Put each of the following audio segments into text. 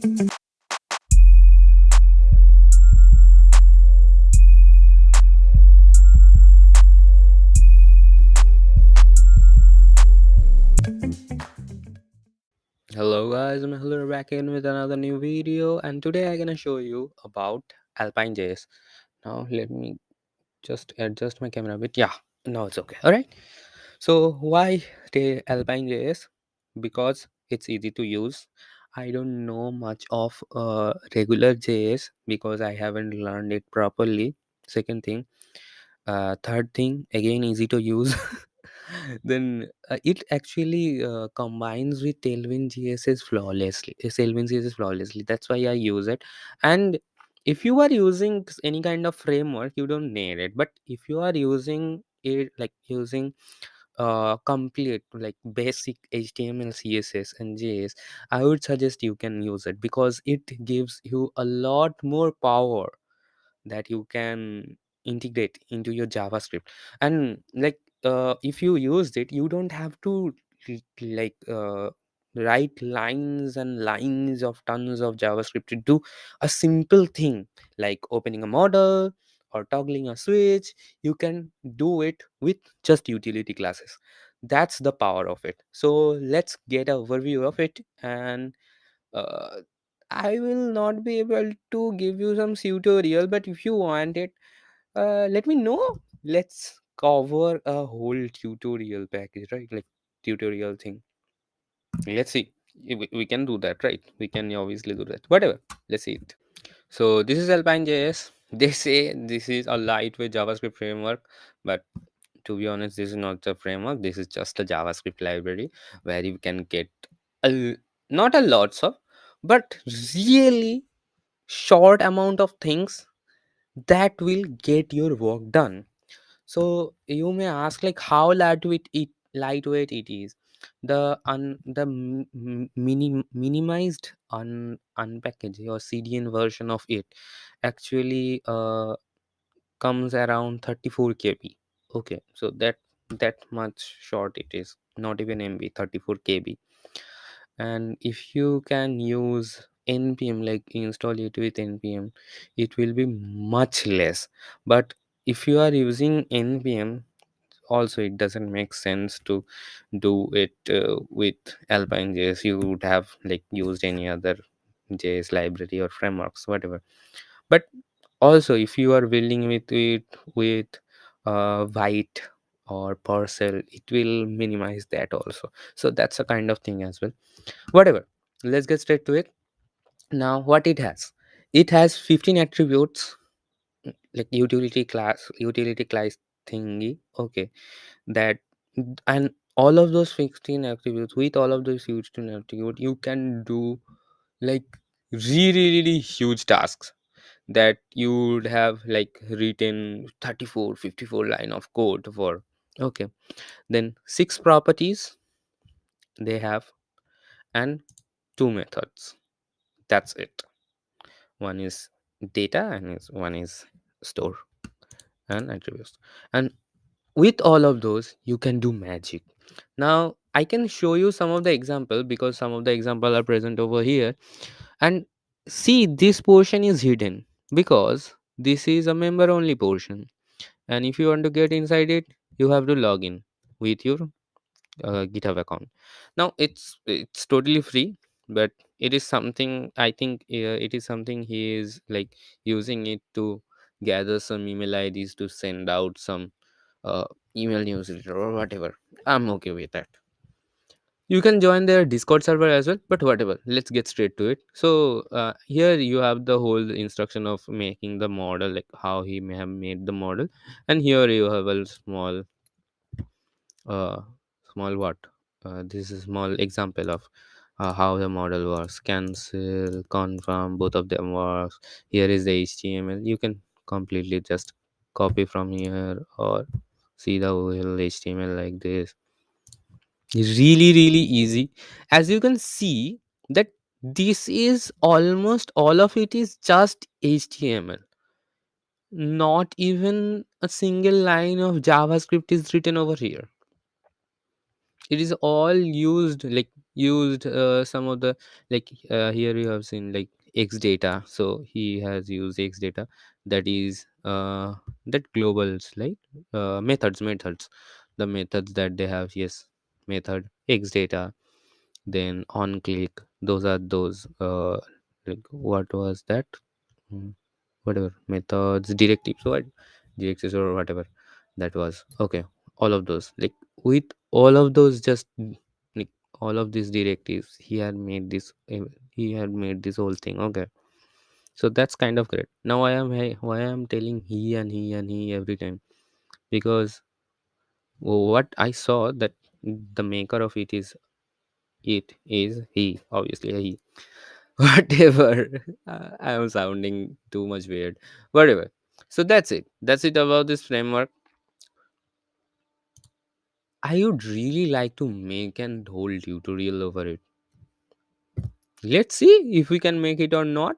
Hello guys, I'm Mehul back in with another new video, and today I'm gonna show you about Alpine Js. Now let me just adjust my camera a bit. Yeah, now it's okay. All right. So why the Alpine Js? Because it's easy to use. I don't know much of regular JS because I haven't learned it properly. Second thing, third thing, again easy to use. Then it actually combines with Tailwind GSS flawlessly. Tailwind CSS flawlessly. That's why I use it. And if you are using any kind of framework, you don't need it. But if you are using it, like using complete like basic HTML, CSS, and JS, I would suggest you can use it because it gives you a lot more power that you can integrate into your JavaScript. And like if you used it, you don't have to like write lines and lines of tons of JavaScript to do a simple thing like opening a model or toggling a switch. You can do it with just utility classes. That's the power of it. So let's get a overview of it. And uh, I will not be able to give you some tutorial, but if you want it, let me know. Let's cover a whole tutorial package, right? Like tutorial thing. Let's see. We can do that, right? We can obviously do that. Whatever. Let's see it. So this is Alpine JS. They say this is a lightweight JavaScript framework, but to be honest, this is not a framework. This is just a JavaScript library where you can get a, not a lots of, but really short amount of things that will get your work done. So you may ask like how lightweight it is. The minimized unpackaged or CDN version of it actually comes around 34 KB. Okay, so that much short it is, not even MB, 34 KB. And if you can use npm, like install it with npm, it will be much less. But if you are using npm also, it doesn't make sense to do it with Alpine JS. You would have like used any other JS library or frameworks, whatever. But also if you are building with it with white or parcel, it will minimize that also. So that's a kind of thing as well. Whatever, let's get straight to it. Now what it has 15 attributes, like utility class thingy. Okay, that, and all of those 15 attributes, with all of those 15 attributes you can do like really huge tasks that you would have like written 34, 54 line of code for. Okay, then 6 properties they have, and 2 methods. That's it. One is data and one is store and attributes. And with all of those you can do magic. Now I can show you some of the example because some of the example are present over here. And see, this portion is hidden because this is a member only portion, and if you want to get inside it, you have to log in with your GitHub account. Now it's totally free, but it is something, I think it is something he is like using it to gather some email IDs to send out some uh, email newsletter or whatever. I'm okay with that. You can join their Discord server as well, but whatever, let's get straight to it. So here you have the whole instruction of making the model, like how he may have made the model. And here you have a uh, small what this is small example of how the model works. Cancel, confirm, both of them works. Here is the HTML. You can completely just copy from here or see the whole HTML like this. Really easy. As you can see that this is almost all of it is just HTML. Not even a single line of JavaScript is written over here. It is all used like used some of the, like, here you have seen like X data. So he has used X data, that is that globals, like methods, the methods that they have. Yes, method X data, then on click. Those are those like, what was that? Mm, Whatever methods, directives, what directives or whatever that was. Okay, all of those, like, with all of those, just like all of these directives, he had made this whole thing. Okay, so that's kind of great. Now why I am telling he and he and he every time, because what I saw, that the maker of it is he, obviously a he. Whatever. I am sounding too much weird. Whatever. So that's it about this framework. I would really like to make an whole tutorial over it. Let's see if we can make it or not.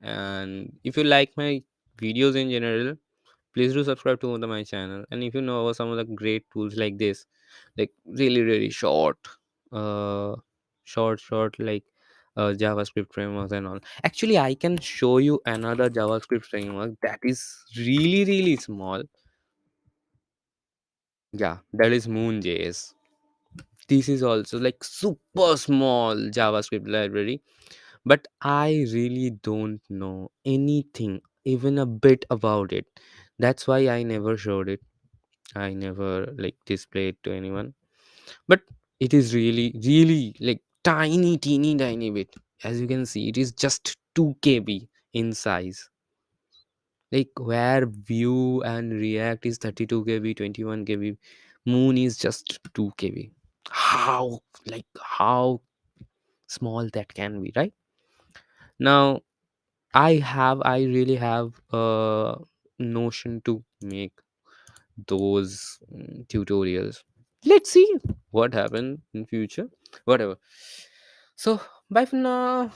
And if you like my videos in general, please do subscribe to my channel. And if you know about some of the great tools like this, like really really uh short like JavaScript frameworks and all. Actually, I can show you another JavaScript framework that is really really small. Yeah, that is Moon.js. This is also like super small JavaScript library, but I really don't know anything, even a bit about it. That's why I never showed it. I never like displayed to anyone. But it is really, really like tiny, teeny, tiny bit. As you can see, it is just 2 KB in size. Like where Vue and React is 32 KB, 21 KB, Moon is just 2 KB. How small that can be, right? Now I really have a notion to make those tutorials. Let's see what happen in future. Whatever. So bye for now.